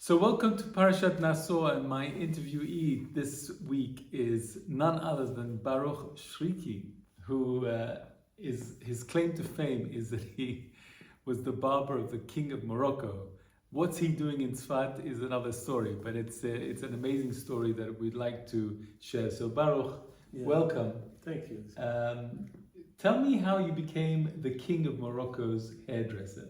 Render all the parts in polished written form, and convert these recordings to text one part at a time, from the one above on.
So welcome to Parashat Naso, and my interviewee this week is none other than Baruch Chriqui, who his claim to fame is that he was the barber of the king of Morocco. What's he doing in Tsfat is another story, but it's an amazing story that we'd like to share. So Baruch, welcome. Thank you. Tell me how you became the king of Morocco's hairdresser.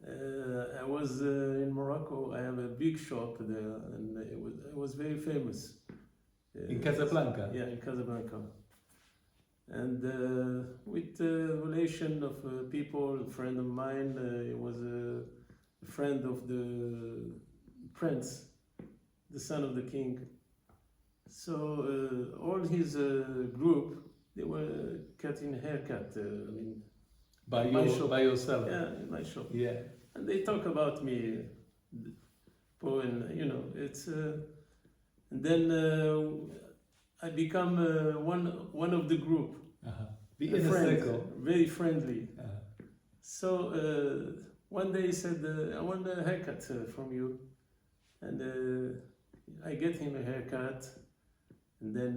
I was in Morocco. I have a big shop there, and it was very famous. In Casablanca? Yeah, in Casablanca. And with the relation of people, a friend of mine, he was a friend of the prince, the son of the king. So all his group, they were cutting haircut. By yourself? Yeah, in my shop. Yeah. And they talk about me, and it's. And then I become one of the group. The inner circle. Very friendly. So one day he said, "I want a haircut from you," and I get him a haircut. And then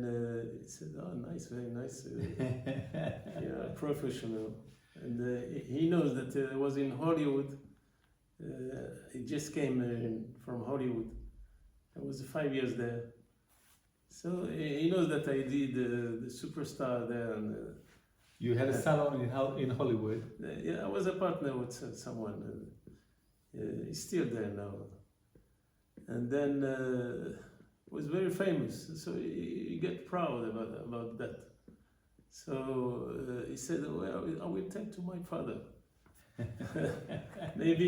he said, "Oh, nice, very nice, yeah, professional." And he knows that I was in Hollywood. I just came from Hollywood. I was 5 years there. So he knows that I did the superstar there. And you had a salon in Hollywood? Yeah, I was a partner with someone. He's still there now. And then was very famous. So he get proud about that. So he said, "Well, I will take to my father. Maybe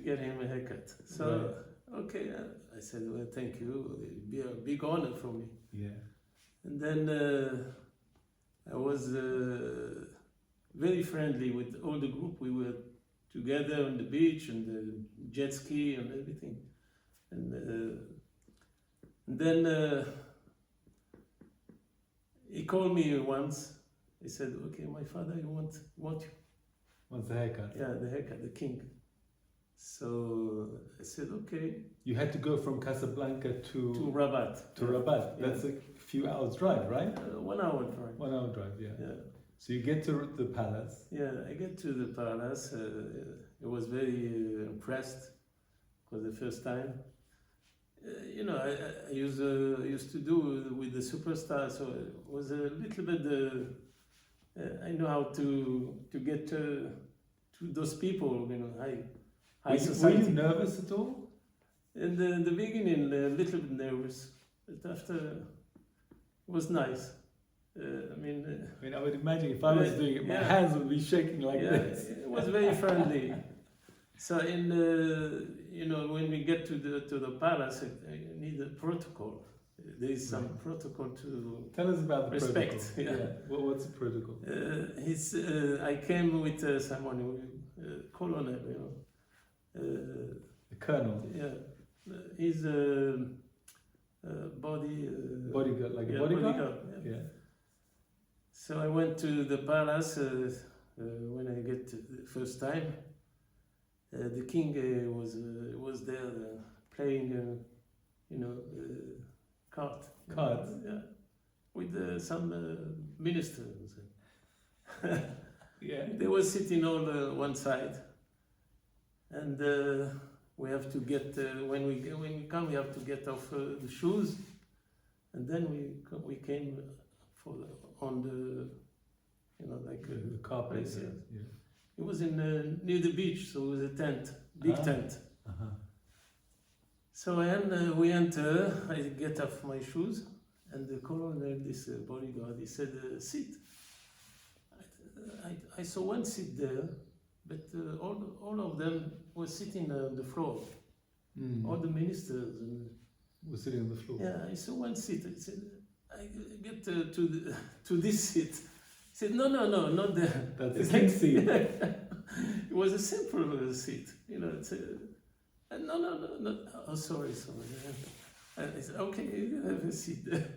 get him a haircut." So, right. Okay, I said, "Well, thank you. It'd be a big honor for me." Yeah. And then I was very friendly with all the group. We were together on the beach and the jet ski and everything. And then he called me once. He said, "Okay, my father, he want you." Wants the haircut? Yeah, the haircut, the king. So I said, "Okay." You had to go from Casablanca to Rabat. To Rabat. That's a few hours drive, right? 1 hour drive. 1 hour drive, yeah. Yeah. So you get to the palace. Yeah, I get to the palace. I was very impressed for the first time. I used to do with the superstar, so it was a little bit. I know how to get to those people, high society. Were you nervous at all? In the beginning, a little bit nervous, but after it was nice. I would imagine if I was doing it, my hands would be shaking like this. It was very friendly. So when we get to the palace, I need a protocol. There is some protocol to tell us about the respect. Protocol. Yeah. What's the protocol? I came with someone, colonel, a colonel. Yeah, he's bodyguard, like a bodyguard. Yeah. So I went to the palace when I get the first time. The king was there playing, cards. Yeah, with some ministers. Yeah. They were sitting all one side, and we have to get when we come, we have to get off the shoes, and then we came on the the carpet. place. Yeah. It was near the beach, so it was a tent, big tent. So we enter, I get off my shoes, and the colonel, this bodyguard, he said, "Sit." I saw one seat there, but all of them were sitting on the floor. All the ministers were sitting on the floor. Yeah, I saw one seat. I said, "I get to this seat." He said, "No, not there." That's the king seat. It was a simple seat, It's no. Oh, sorry. I said, "Okay, you have a seat there."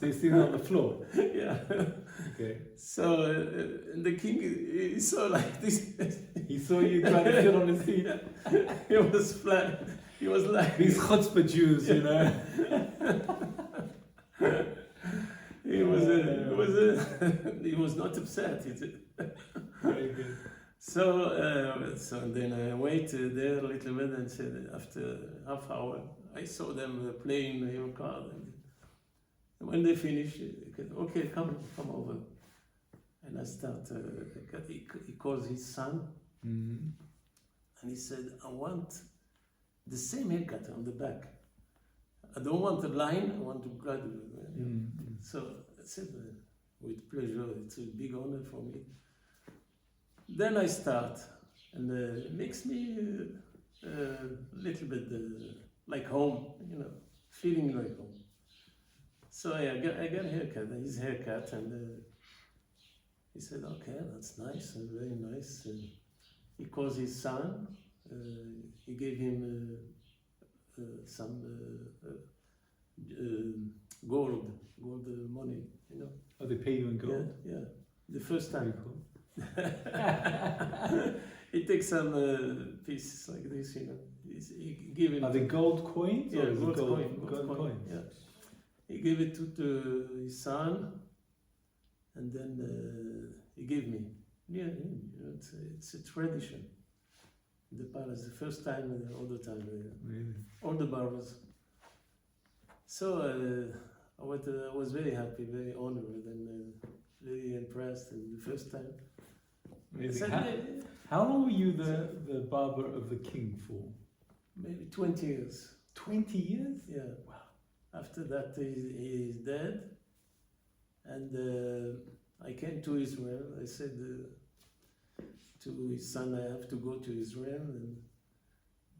So you see it on the floor. Yeah. Okay. So the king, he saw like this. He saw you trying to sit on his feet. He was flat. He was like These chutzpah Jews, you know. He was not upset. Very good. So then I waited there a little bit and said after half hour I saw them playing your card, and when they finished, I said, okay, come over, and I start. He calls his son, Mm-hmm. and he said, I want the same haircut on the back. I don't want a line. I want to graduate. Mm-hmm. So I said, with pleasure. It's a big honor for me. Then I start, and it makes me a little bit like home, you know, feeling like home. So I got a haircut, his haircut, and he said, okay, that's nice, very nice. He calls his son, he gave him some gold money, you know. Oh, they pay you in gold? Yeah, the first time. Very cool. He takes some pieces like this, you know. He gave him. Are they gold coins? Yeah, or is it gold coin. Yeah. He gave it to his son, and then he gave me. Yeah, you know, it's a tradition. The palace, the first time, all the time, Really? all the barbers. So I was very happy, very honored, and very impressed. And the first time. Amazing. Said, How long were you the barber of the king for? maybe 20 years. 20 years? Yeah. Wow. After that, he is dead, and I came to Israel. I said to his son, I have to go to Israel, and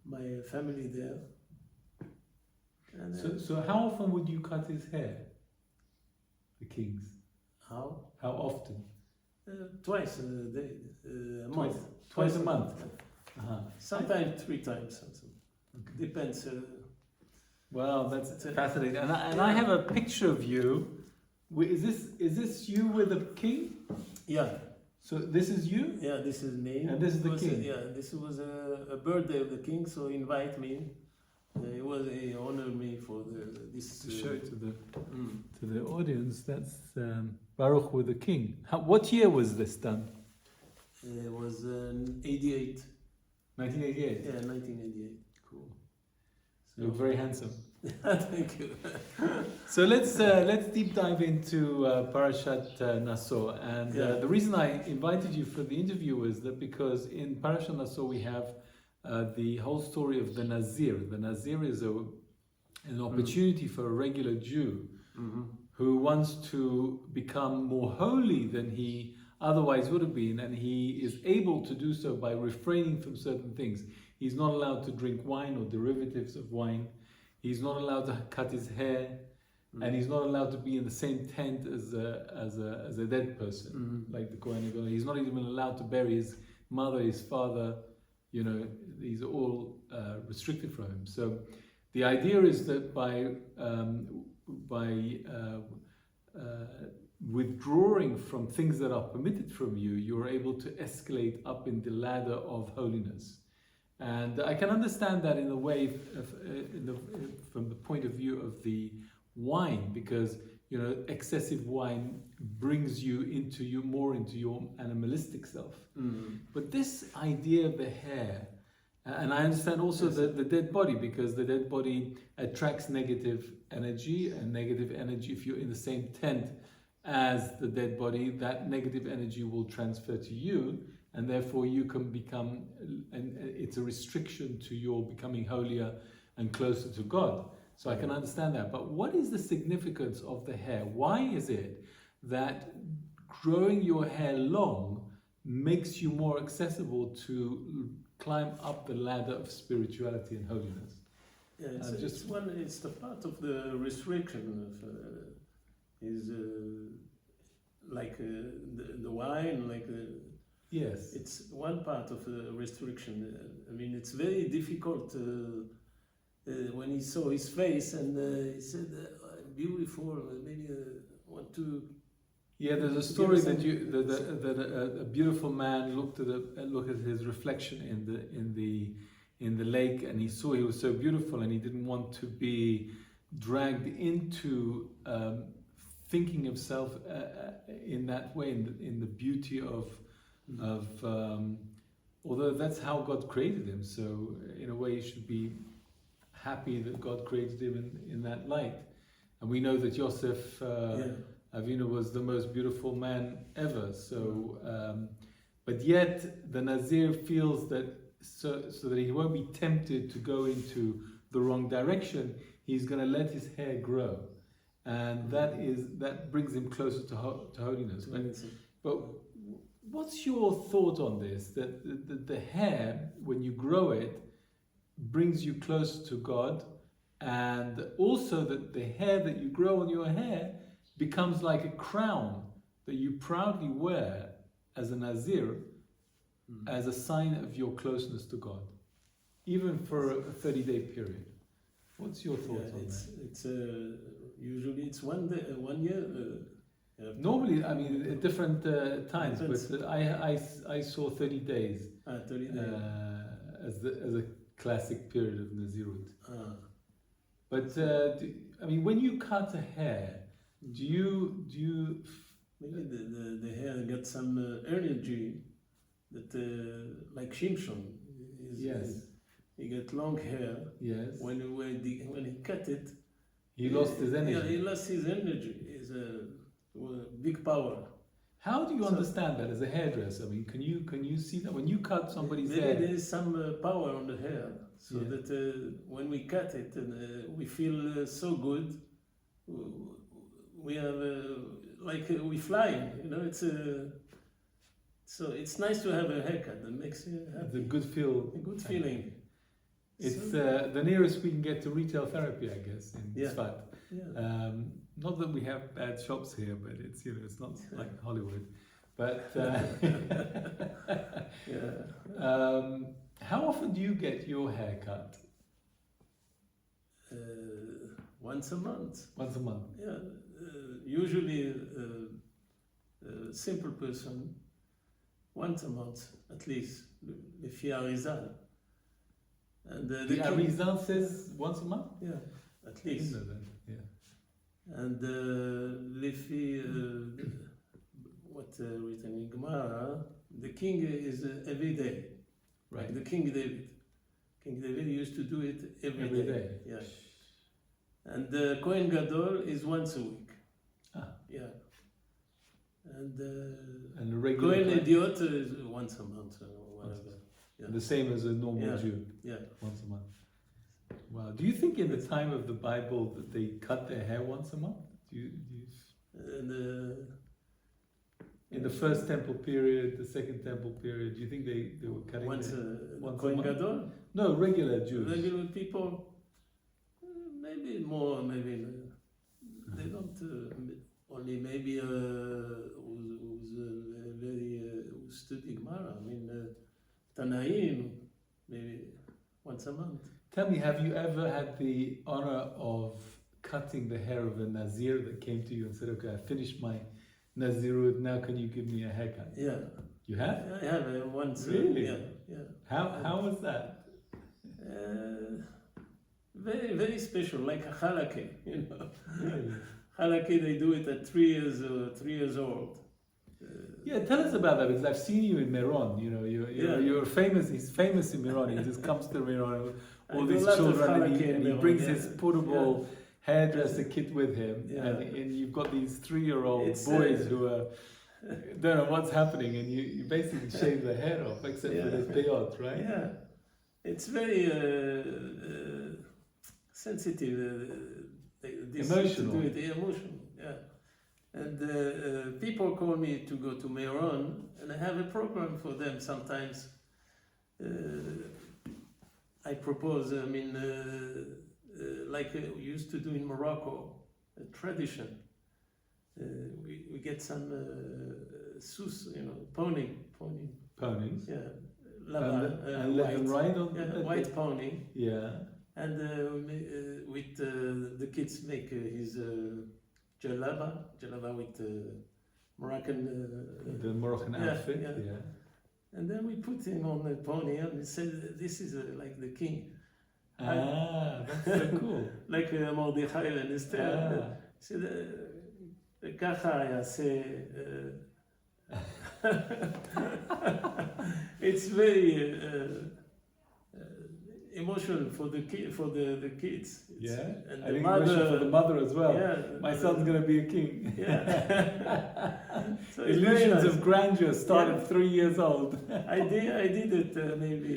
my family there. And So how often would you cut his hair? The king's? how? How often? Twice a day, a month. Twice a month? Uh-huh. Sometimes 3 times. Something. Okay. Depends. Well, that's fascinating. And I have a picture of you. Is this you with the king? Yeah. So this is you? Yeah, this is me. And this is the king? Yeah, this was a birthday of the king, so he invited me. He honored me for this. To show to the audience, that's Baruch with the king. What year was this done? It was 88. 1988? Yeah, 1988. Cool. You look very handsome. Thank you. So let's deep dive into Parashat Naso. And the reason I invited you for the interview was that because in Parashat Naso we have the whole story of the Nazir. The Nazir is an opportunity for a regular Jew who wants to become more holy than he otherwise would have been, and he is able to do so by refraining from certain things. He's not allowed to drink wine or derivatives of wine. He's not allowed to cut his hair, and he's not allowed to be in the same tent as a dead person, like the Kohen Gadol. He's not even allowed to bury his mother, his father. You know, these are all restricted from him. So the idea is that by withdrawing from things that are permitted from you, you're able to escalate up in the ladder of holiness. And I can understand that in a way, from the point of view of the wine, because you know excessive wine brings you more into your animalistic self. But this idea of the hair, and I understand also the dead body, because the dead body attracts negative energy, and negative energy, if you're in the same tent as the dead body, that negative energy will transfer to you, and therefore you can become, and it's a restriction to your becoming holier and closer to God. So I can understand that. But what is the significance of the hair? Why is it that growing your hair long makes you more accessible to climb up the ladder of spirituality and holiness? Yeah, it's the part of the restriction of like the wine, like yes, it's one part of the restriction. I mean, it's very difficult when he saw his face, and he said, beautiful. Maybe want to. Yeah, there's a story that a beautiful man looked at his reflection in the lake, and he saw he was so beautiful, and he didn't want to be dragged into thinking himself in that way, in the beauty of although that's how God created him. So in a way, he should be happy that God created him in that light. And we know that Yosef Avinu was the most beautiful man ever. So, but yet the Nazir feels that so that he won't be tempted to go into the wrong direction, he's going to let his hair grow, and that brings him closer to holiness. But what's your thought on this? That the hair, when you grow it, brings you closer to God, and also that the hair that you grow on your hair becomes like a crown that you proudly wear as a Nazir, as a sign of your closeness to God, even for a 30-day period. What's your thoughts on that? It's usually it's 1 day, 1 year. Normally, I mean, at different times, but I saw 30 days 30 days. As a classic period of Nazirut. But I mean, when you cut a hair, do you maybe the hair got some energy that like Shimshon. Yes. He got long hair. Yes. When he cut it, he lost his energy. Yeah, he lost his energy. It's a big power. How do you understand that as a hairdresser? I mean, can you see that when you cut somebody's hair? Maybe there is some power on the hair, so that when we cut it, we feel so good. We have like we fly. You know, it's so it's nice to have a haircut that makes you happy. The good feel. A good feeling. It's the nearest we can get to retail therapy, I guess, in Tsfat. Yeah. Not that we have bad shops here, but it's it's not like Hollywood. But how often do you get your hair cut? Once a month. Once a month. Yeah. Usually, a simple person, once a month at least. Lefi Arizal. And the Arizal says once a month. Yeah, at least. I didn't know that. Yeah. And Lefi, what written in Gemara, the king is every day. Right. Like the King David. King David used to do it every day. Yeah. And the Kohen Gadol is once a week. Yeah. And the regular Kohen Idiot is once a month or whatever. Yeah. The same as a normal Jew. Yeah. Once a month. Wow. Do you think in the time of the Bible that they cut their hair once a month? In the first temple period, the second temple period, do you think they were cutting once Kohen Gadol? No, regular Jews. Regular people, maybe more, maybe they don't. Only maybe who's who study Gemara. I mean, Tanaim, maybe once a month. Tell me, have you ever had the honor of cutting the hair of a Nazir that came to you and said, "Okay, I finished my Nazirut, now can you give me a haircut?" Yeah. You have? I have once. Really? Yeah. How was that? Very, very special, like a halakha, you know. Really? Halakha, they do it at 3 years old. Yeah, tell us about that, because I've seen you in Meron. You know, you're famous. He's famous in Meron. He just comes to Meron, all these children, and he brings his portable hairdresser kit with him, and you've got these 3-year-old boys who are don't know what's happening, and you basically shave the hair off, except for the peyot, right? Yeah, it's very sensitive. Emotional. To do it, emotional. Yeah. And people call me to go to Meron, and I have a program for them sometimes. I propose, I mean, like we used to do in Morocco, a tradition. We get some sus, you know, pony. Ponies. Yeah. And let them ride on white pony. Yeah. And with the kids make his jalaba with Moroccan. The Moroccan yeah, outfit, yeah. yeah. And then we put him on the pony and he said, "This is like the king." That's so cool. Like Mordechai and Esther. He said, "Kacha yaseh." It's very emotional for the kids. Yeah, And I the think mother, emotional for the mother as well. Yeah, My son's gonna be a king. Yeah. So it's very Illusions nice. of grandeur started Yeah. 3 years old. I did it maybe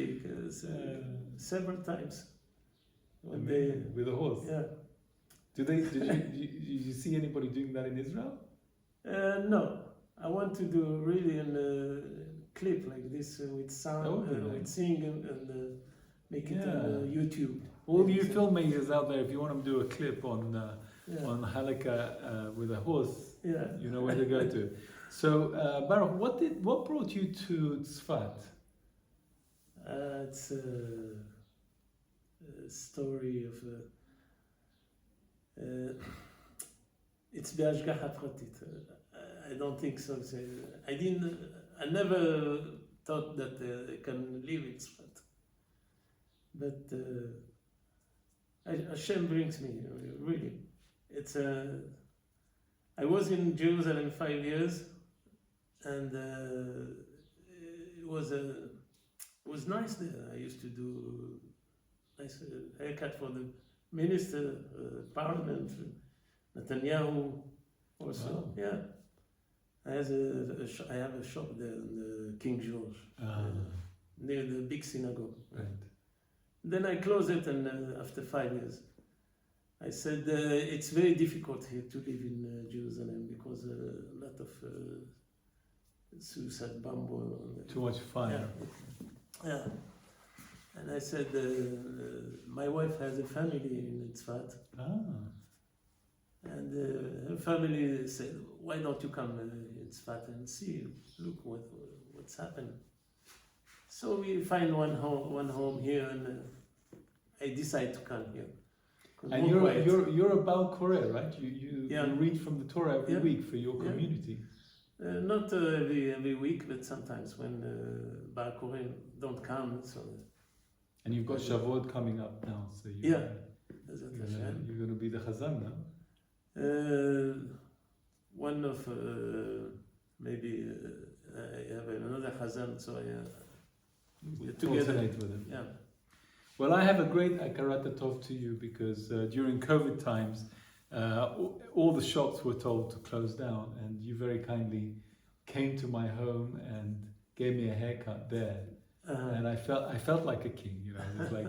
several times. When they, with a horse. yeah. Did you see anybody doing that in Israel? No, I want to do really a clip like this with sound, with singing and make it on YouTube. All you filmmakers out there, if you want to do a clip on Halakha with a horse, you know where to go to. So, Baruch, what brought you to Tzfat? It's a story of. It's בהשגחה פרטית. I don't think so. I never thought that I can live in Tzfat. But Hashem brings me, really. It's I was in Jerusalem 5 years, and it was nice there. I used to do nice haircut for the minister, parliament, Netanyahu, also. Wow. Yeah. I have a shop there in King George, near the big synagogue. Right. Then I closed it, and after 5 years, I said it's very difficult here to live in Jerusalem because a lot of suicide bomb. Too much fire. Yeah. And I said, my wife has a family in Tzfat. And her family said, "Why don't you come in Tzfat and see? Look what's happened." So we find one home here, and I decide to come here. And you're a Baal Koreh, right? You read from the Torah every week for your community. Not every week, but sometimes when Baal Koreh don't come. So. And you've got Shavuot coming up now, so you're going to be the Chazan now. One of maybe I have another Chazan, so we're together. Alternate with him. Yeah. Well, I have a great Akarat Tov to you because during COVID times, all the shops were told to close down, and you very kindly came to my home and gave me a haircut there, and I felt like a king. You know, it was like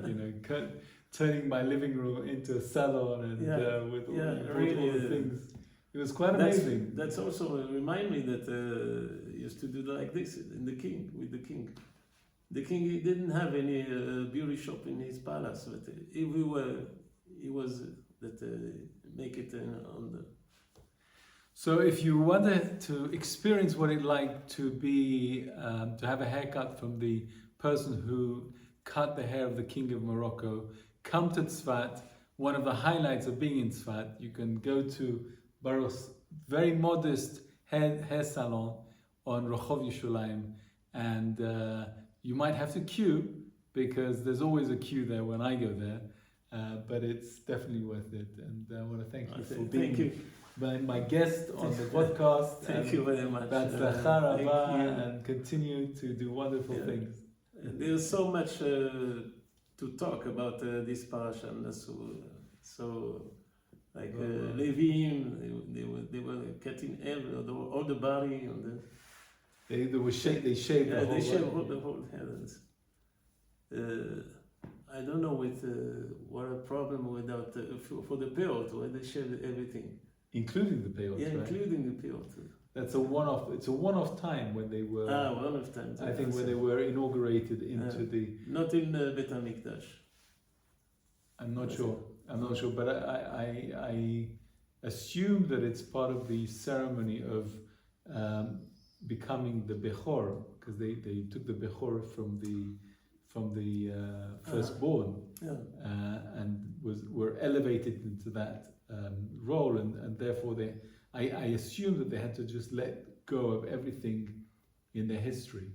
turning my living room into a salon and with all the things. It was quite amazing. That's also remind me that used to do like this with the king. The king he didn't have any beauty shop in his palace, but everywhere he was that make it on the. So if you wanted to experience what it's like to be to have a haircut from the person who cut the hair of the king of Morocco, come to Tzfat. One of the highlights of being in Tzfat, you can go to Baruch's very modest hair salon on Rehov Yerushalayim, and you might have to queue because there's always a queue there when I go there, but it's definitely worth it. And I want to thank you for being my guest on the podcast. Thank you very much. And continue to do wonderful things. There's so much to talk about this parasha, so like Levim, they were cutting all the body and they shaved the whole they shaved the whole head. I don't know what a problem without for the peot where they shaved everything, including the peot. Yeah, right? Including the peot. That's a one-off. It's a one-off time when they were. One-off time. I think when they were inaugurated into the. Not in Bet HaMikdash. I'm not sure, but I assume that it's part of the ceremony of becoming the Bechor, because they took the Bechor from from the firstborn, and were elevated into that role, and therefore I assume that they had to just let go of everything in their history.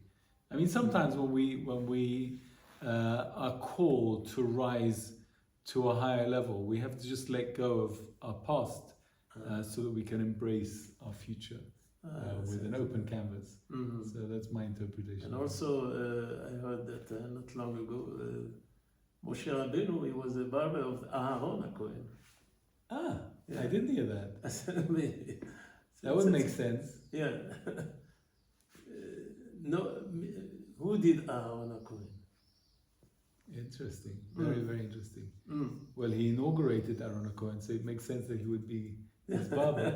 I mean, sometimes when we are called to rise to a higher level, we have to just let go of our past so that we can embrace our future with an open canvas. So that's my interpretation. And also, I heard that not long ago, Moshe Rabbeinu, he was a barber of Aharon HaKohen. I didn't hear that. That would make sense. Yeah. No, who did Aharon HaKohen? Interesting. Very interesting. Well, he inaugurated Aaron HaKohen, so it makes sense that he would be his barber.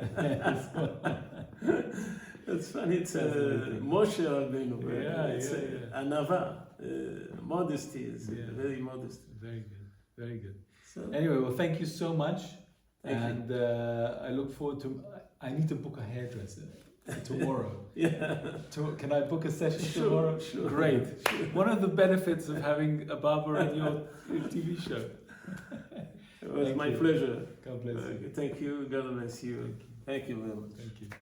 That's funny. It's Moshe Rabbeinu. It's anava. Modesty is very modest. Very good. Very good. So, anyway, well, thank you so much. Thank you. I look forward to. I need to book a hairdresser tomorrow. Yeah. Can I book a session Sure, tomorrow? sure. Great. Sure. One of the benefits of having a barber in your TV show. It was Thank my you. pleasure. God bless you. Thank you. God bless you. Thank you very much. Thank you.